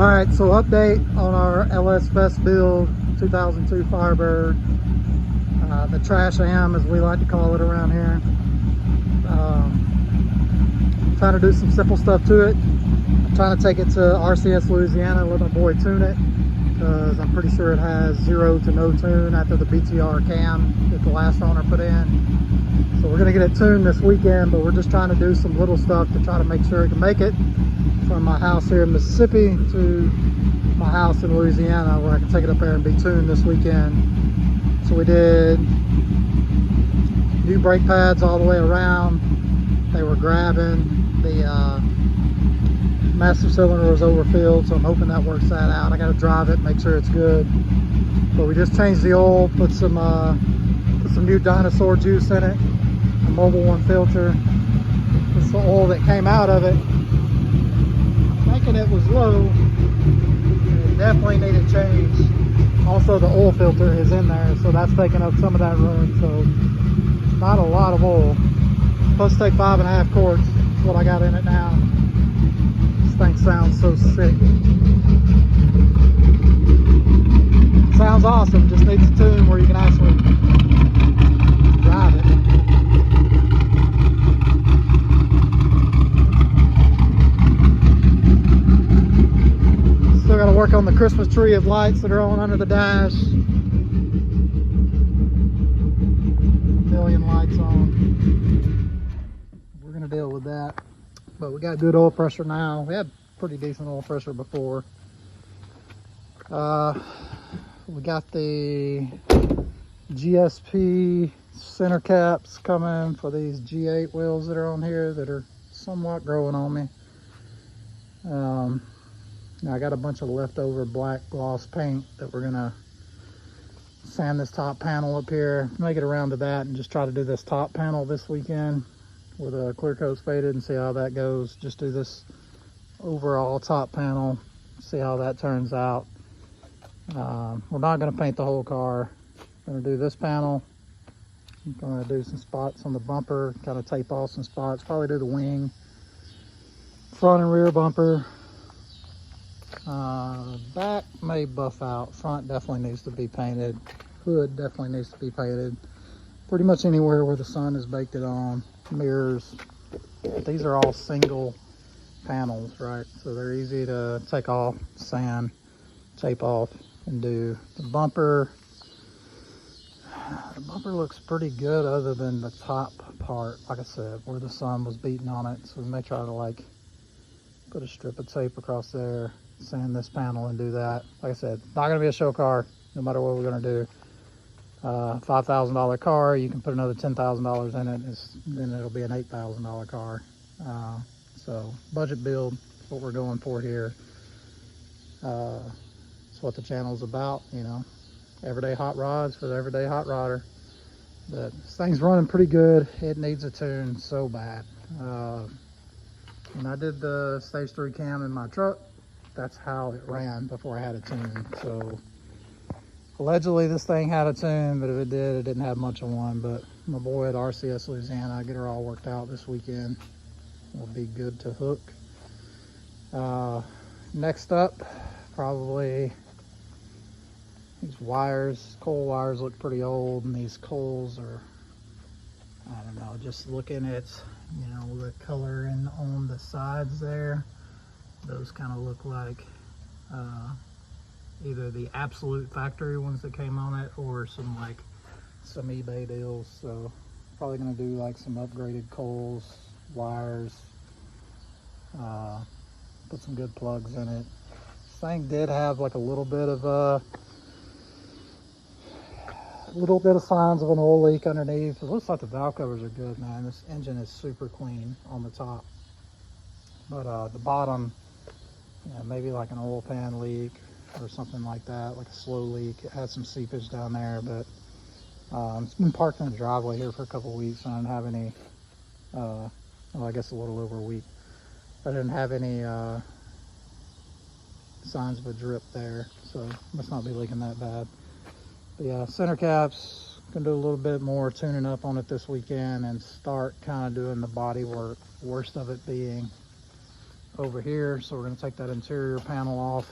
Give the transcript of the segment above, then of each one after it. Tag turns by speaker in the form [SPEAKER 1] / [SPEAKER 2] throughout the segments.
[SPEAKER 1] All right, so update on our LS Fest build 2002 Firebird. The trash am, as we like to call it around here. Trying to do some simple stuff to it. I'm trying to take it to RCS Louisiana, let my boy tune it, because I'm pretty sure it has 0 to no tune after the BTR cam that the last owner put in. So we're gonna get it tuned this weekend, but we're just trying to do some little stuff to try to make sure it can make it from my house here in Mississippi to my house in Louisiana, where I can take it up there and be tuned this weekend. So we did new brake pads all the way around. They were grabbing. The master cylinder was overfilled, so I'm hoping that works that out. I got to drive it, make sure it's good. But we just changed the oil, put some new dinosaur juice in it, a Mobile One filter. This is the oil that came out of it. Thinking it was low. It definitely needed change. Also, the oil filter is in there, so that's taking up some of that room. So not a lot of oil. Supposed to take 5.5 quarts. That's what I got in it now. This thing sounds so sick. Sounds awesome. Just needs a tune where you can actually drive it. Still got to work on the Christmas tree of lights that are on under the dash. A million lights on. We're going to deal with that. But we got good oil pressure now. We had pretty decent oil pressure before. We got the GSP center caps coming for these G8 wheels that are on here that are somewhat growing on me. Now I got a bunch of leftover black gloss paint that we're gonna sand this top panel up here, make it around to that, and just try to do this top panel this weekend with a clear coat's faded and see how that goes. Just do this overall top panel, see how that turns out. We're not going to paint the whole car. I'm going to do this panel. I'm going to do some spots on the bumper, kind of tape off some spots, probably do the wing, front and rear bumper. Back may buff out. Front definitely needs to be painted. Hood definitely needs to be painted. Pretty much anywhere where the sun is baked it on. Mirrors. These are all single panels, right? So they're easy to take off, sand, tape off, and do. The bumper looks pretty good other than the top part, like I said, where the sun was beating on it. So we may try to like put a strip of tape across there, sand this panel and do that. Like I said, not gonna be a show car no matter what we're gonna do. $5,000 car, you can put another $10,000 in it, then it'll be an $8,000 car. So budget build, what we're going for here. It's what the channel's about, you know. Everyday hot rods for the everyday hot rodder. But this thing's running pretty good. It needs a tune so bad. When I did the stage 3 cam in my truck, that's how it ran before I had a tune. So allegedly this thing had a tune, but if it did, it didn't have much of one. But my boy at RCS Louisiana, I get her all worked out this weekend. Will be good to hook. Next up, probably these wires. Coal wires look pretty old, and these coals are, I don't know, just looking at, you know, the coloring on the sides there. Those kind of look like either the absolute factory ones that came on it or some eBay deals. So probably gonna do like some upgraded coals, wires, put some good plugs in it. This thing did have like a little bit of signs of an oil leak underneath. It looks like the valve covers are good, man. This engine is super clean on the top, but the bottom, yeah, maybe like an oil pan leak or something like that, like a slow leak. It had some seepage down there, but it's been parked in the driveway here for a couple of weeks. I didn't have any, well, I guess a little over a week. I didn't have any signs of a drip there, so must not be leaking that bad. But yeah, center caps, gonna do a little bit more tuning up on it this weekend and start kind of doing the body work. Worst of it being over here. So we're going to take that interior panel off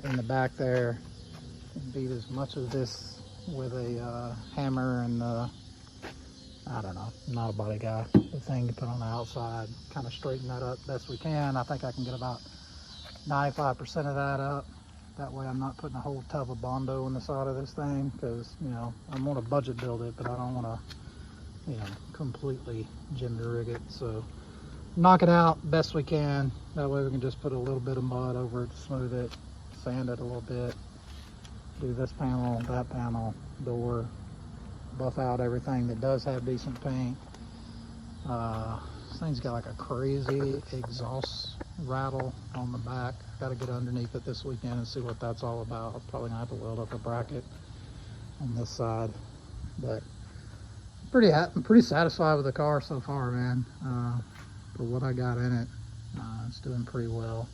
[SPEAKER 1] in the back there and beat as much of this with a hammer and I don't know, I'm not a body guy, the thing to put on the outside, kind of straighten that up best we can. I think I can get about 95% of that up. That way I'm not putting a whole tub of Bondo on the side of this thing, because, you know, I want to budget build it, but I don't want to, you know, completely gender rig it. So knock it out best we can. That way we can just put a little bit of mud over it to smooth it, sand it a little bit, do this panel, that panel, door, buff out everything that does have decent paint. This thing's got like a crazy exhaust rattle on the back. Got to get underneath it this weekend and see what that's all about. I'm probably gonna have to weld up a bracket on this side, but I'm pretty satisfied with the car so far, man. For what I got in it, it's doing pretty well.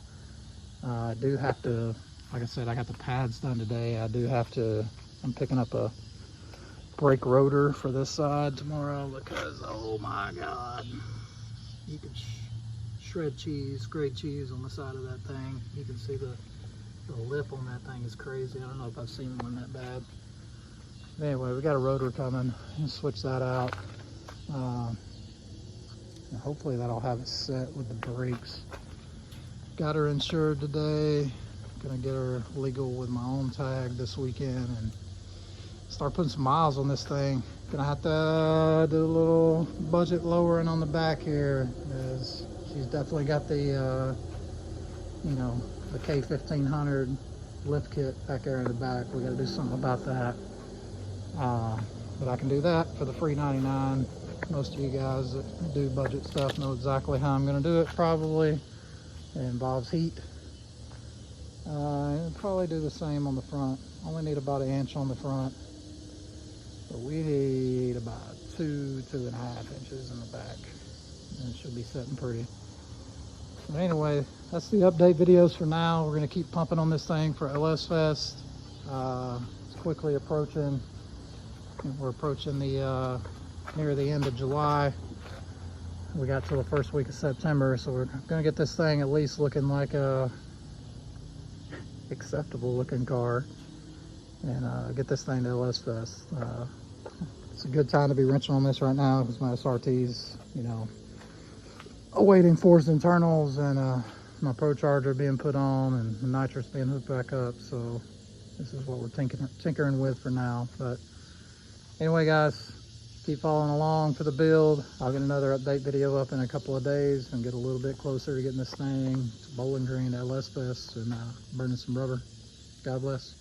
[SPEAKER 1] I do have to, like I said, I got the pads done today. I'm picking up a brake rotor for this side tomorrow, because oh my god, you can shred cheese, grate cheese on the side of that thing. You can see the lip on that thing is crazy. I don't know if I've seen one that bad. But anyway, we got a rotor coming and switch that out. And hopefully that'll have it set with the brakes. Got her insured today. Gonna get her legal with my own tag this weekend and start putting some miles on this thing. Gonna have to do a little budget lowering on the back here, as she's definitely got the you know, the K1500 lift kit back there in the back. We gotta do something about that. But I can do that for the free 99. Most of you guys that do budget stuff know exactly how I'm gonna do it. Probably it involves heat. And probably do the same on the front. Only need about 1 inch on the front, but we need about 2.5 inches in the back, and it should be sitting pretty. But anyway, that's the update videos for now. We're going to keep pumping on this thing for LS Fest. It's quickly approaching. We're approaching the near the end of July. We got till the first week of September, so we're going to get this thing at least looking like a acceptable looking car, and get this thing to LS Fest. It's a good time to be wrenching on this right now, because my SRT's, you know, awaiting forced internals, and my Pro Charger being put on, and the nitrous being hooked back up. So this is what we're tinkering with for now. But anyway, guys, keep following along for the build. I'll get another update video up in a couple of days and get a little bit closer to getting this thing to Bowling Green LS Fest and burning some rubber. God bless.